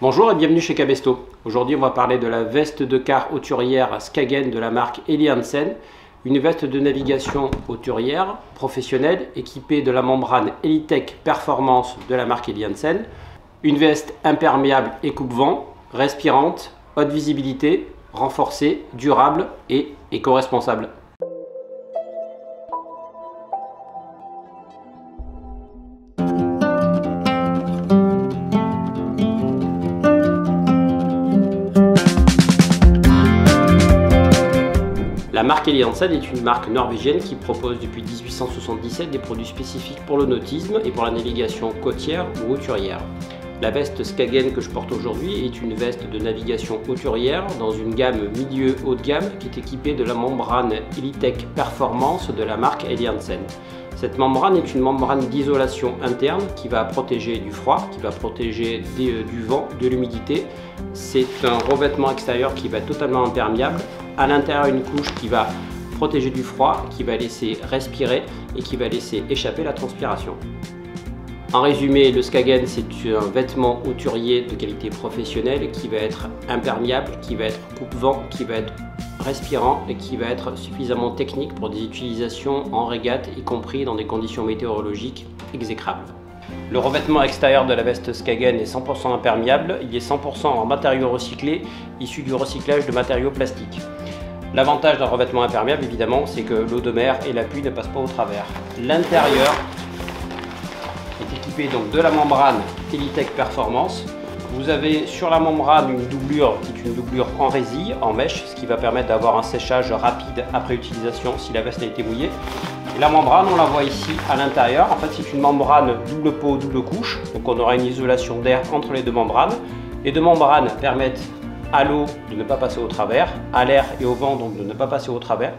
Bonjour et bienvenue chez Cabesto. Aujourd'hui on va parler de la veste de quart hauturière Skagen de la marque Helly Hansen. Une veste de navigation hauturière professionnelle équipée de la membrane Helitech Performance de la marque Helly Hansen. Une veste imperméable et coupe-vent, respirante, haute visibilité, renforcée, durable et éco-responsable. La marque Helly Hansen est une marque norvégienne qui propose depuis 1877 des produits spécifiques pour le nautisme et pour la navigation côtière ou hauturière. La veste Skagen que je porte aujourd'hui est une veste de navigation hauturière dans une gamme milieu haut de gamme qui est équipée de la membrane Helitech Performance de la marque Helly Hansen. Cette membrane est une membrane d'isolation interne qui va protéger du froid, qui va protéger du vent, de l'humidité. C'est un revêtement extérieur qui va être totalement imperméable. À l'intérieur, une couche qui va protéger du froid, qui va laisser respirer et qui va laisser échapper la transpiration. En résumé, le Skagen, c'est un vêtement hauturier de qualité professionnelle qui va être imperméable, qui va être coupe-vent, qui va être respirant et qui va être suffisamment technique pour des utilisations en régate, y compris dans des conditions météorologiques exécrables. Le revêtement extérieur de la veste Skagen est 100% imperméable, il est 100% en matériaux recyclés, issus du recyclage de matériaux plastiques. L'avantage d'un revêtement imperméable, évidemment, c'est que l'eau de mer et la pluie ne passent pas au travers. L'intérieur est équipé donc de la membrane Helitech Performance. Vous avez sur la membrane une doublure qui est une doublure en résille, en mèche, ce qui va permettre d'avoir un séchage rapide après utilisation si la veste a été mouillée. Et la membrane, on la voit ici à l'intérieur. En fait, c'est une membrane double peau, double couche. Donc on aura une isolation d'air entre les deux membranes. Les deux membranes permettent à l'eau de ne pas passer au travers, à l'air et au vent donc de ne pas passer au travers.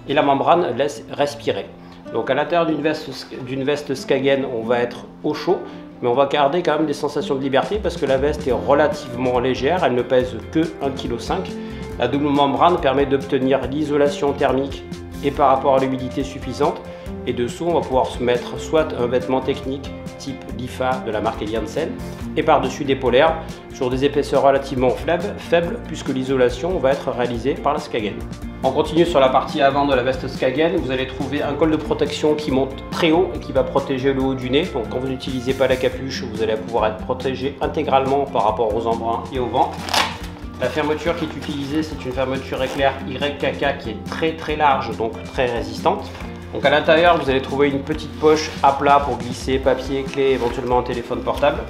Et la membrane laisse respirer. Donc à l'intérieur d'une veste Skagen, on va être au chaud, mais on va garder quand même des sensations de liberté parce que la veste est relativement légère, elle ne pèse que 1,5 kg. La double membrane permet d'obtenir l'isolation thermique et par rapport à l'humidité suffisante. Et dessous, on va pouvoir se mettre soit un vêtement technique type Lifa de la marque Helly Hansen et par-dessus des polaires sur des épaisseurs relativement faibles puisque l'isolation va être réalisée par la Skagen. On continue sur la partie avant de la veste Skagen. Vous allez trouver un col de protection qui monte très haut et qui va protéger le haut du nez. Donc quand vous n'utilisez pas la capuche, vous allez pouvoir être protégé intégralement par rapport aux embruns et au vent. La fermeture qui est utilisée, c'est une fermeture éclair YKK qui est très large, donc très résistante. Donc à l'intérieur, vous allez trouver une petite poche à plat pour glisser papier, clé, éventuellement un téléphone portable,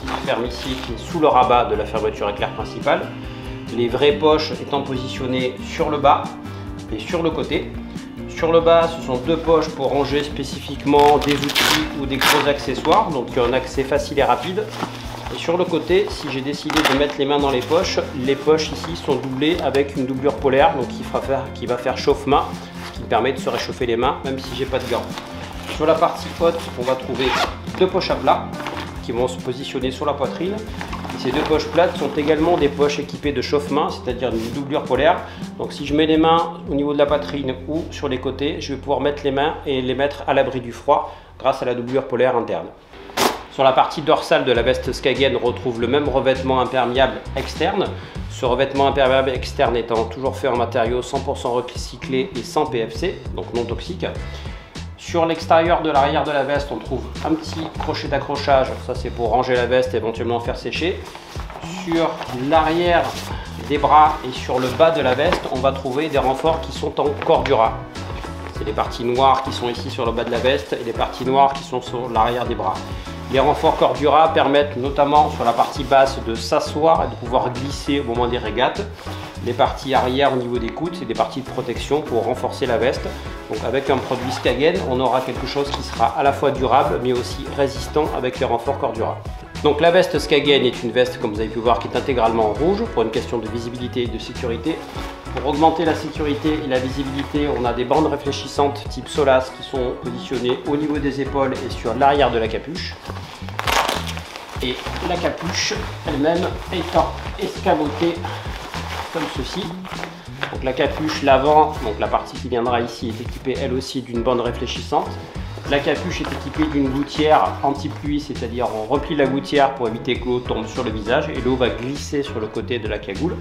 qui se ferme ici, qui est sous le rabat de la fermeture éclair principale. Les vraies poches étant positionnées sur le bas et sur le côté. Sur le bas, ce sont deux poches pour ranger spécifiquement des outils ou des gros accessoires, donc un accès facile et rapide. Et sur le côté, si j'ai décidé de mettre les mains dans les poches ici sont doublées avec une doublure polaire, donc qui va faire chauffe-main, ce qui me permet de se réchauffer les mains même si j'ai pas de gants. Sur la partie haute, on va trouver deux poches à plat qui vont se positionner sur la poitrine. Et ces deux poches plates sont également des poches équipées de chauffe-main, c'est-à-dire une doublure polaire. Donc si je mets les mains au niveau de la poitrine ou sur les côtés, je vais pouvoir mettre les mains et les mettre à l'abri du froid grâce à la doublure polaire interne. Sur la partie dorsale de la veste Skagen, on retrouve le même revêtement imperméable externe. Ce revêtement imperméable externe étant toujours fait en matériaux 100% recyclés et sans PFC, donc non toxique. Sur l'extérieur de l'arrière de la veste, on trouve un petit crochet d'accrochage, ça c'est pour ranger la veste et éventuellement faire sécher. Sur l'arrière des bras et sur le bas de la veste, on va trouver des renforts qui sont en cordura. C'est les parties noires qui sont ici sur le bas de la veste et les parties noires qui sont sur l'arrière des bras. Les renforts cordura permettent notamment sur la partie basse de s'asseoir et de pouvoir glisser au moment des régates. Les parties arrière au niveau des coudes, c'est des parties de protection pour renforcer la veste. Donc avec un produit Skagen, on aura quelque chose qui sera à la fois durable mais aussi résistant avec les renforts cordura. Donc la veste Skagen est une veste, comme vous avez pu voir, qui est intégralement en rouge pour une question de visibilité et de sécurité. Pour augmenter la sécurité et la visibilité, on a des bandes réfléchissantes type Solas qui sont positionnées au niveau des épaules et sur l'arrière de la capuche. Et la capuche elle-même étant escamotée comme ceci. Donc la capuche, l'avant, donc la partie qui viendra ici, est équipée elle aussi d'une bande réfléchissante. La capuche est équipée d'une gouttière anti-pluie, c'est-à-dire on replie la gouttière pour éviter que l'eau tombe sur le visage et l'eau va glisser sur le côté de la cagoule.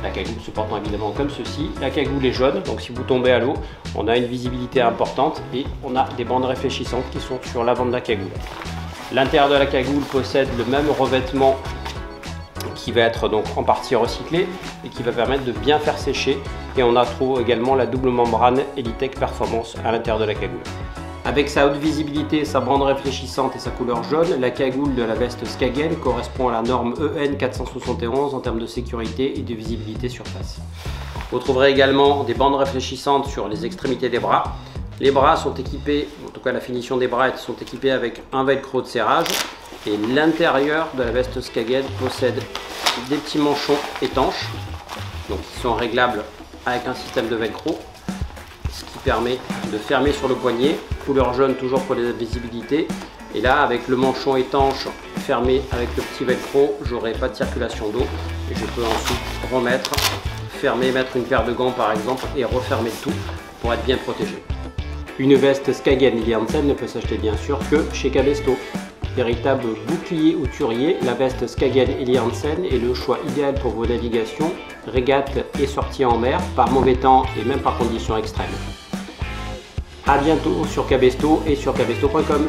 La cagoule se portant évidemment comme ceci. La cagoule est jaune, donc si vous tombez à l'eau, on a une visibilité importante et on a des bandes réfléchissantes qui sont sur l'avant de la cagoule. L'intérieur de la cagoule possède le même revêtement qui va être donc en partie recyclé et qui va permettre de bien faire sécher. Et on trouve également la double membrane Elitech Performance à l'intérieur de la cagoule. Avec sa haute visibilité, sa bande réfléchissante et sa couleur jaune, la cagoule de la veste Skagen correspond à la norme EN 471 en termes de sécurité et de visibilité surface. Vous trouverez également des bandes réfléchissantes sur les extrémités des bras. Les bras sont équipés, en tout cas la finition des bras sont équipés avec un velcro de serrage et l'intérieur de la veste Skagen possède des petits manchons étanches, donc qui sont réglables avec un système de velcro, ce qui permet de fermer sur le poignet, couleur jaune toujours pour les visibilités. Et là, avec le manchon étanche fermé avec le petit velcro, j'aurai pas de circulation d'eau et je peux ensuite remettre, fermer, mettre une paire de gants par exemple et refermer le tout pour être bien protégé. Une veste Skagen Helly Hansen ne peut s'acheter bien sûr que chez Cabesto. Véritable bouclier hauturier, la veste Skagen Helly Hansen est le choix idéal pour vos navigations, régates et sorties en mer, par mauvais temps et même par conditions extrêmes. A bientôt sur Cabesto et sur cabesto.com.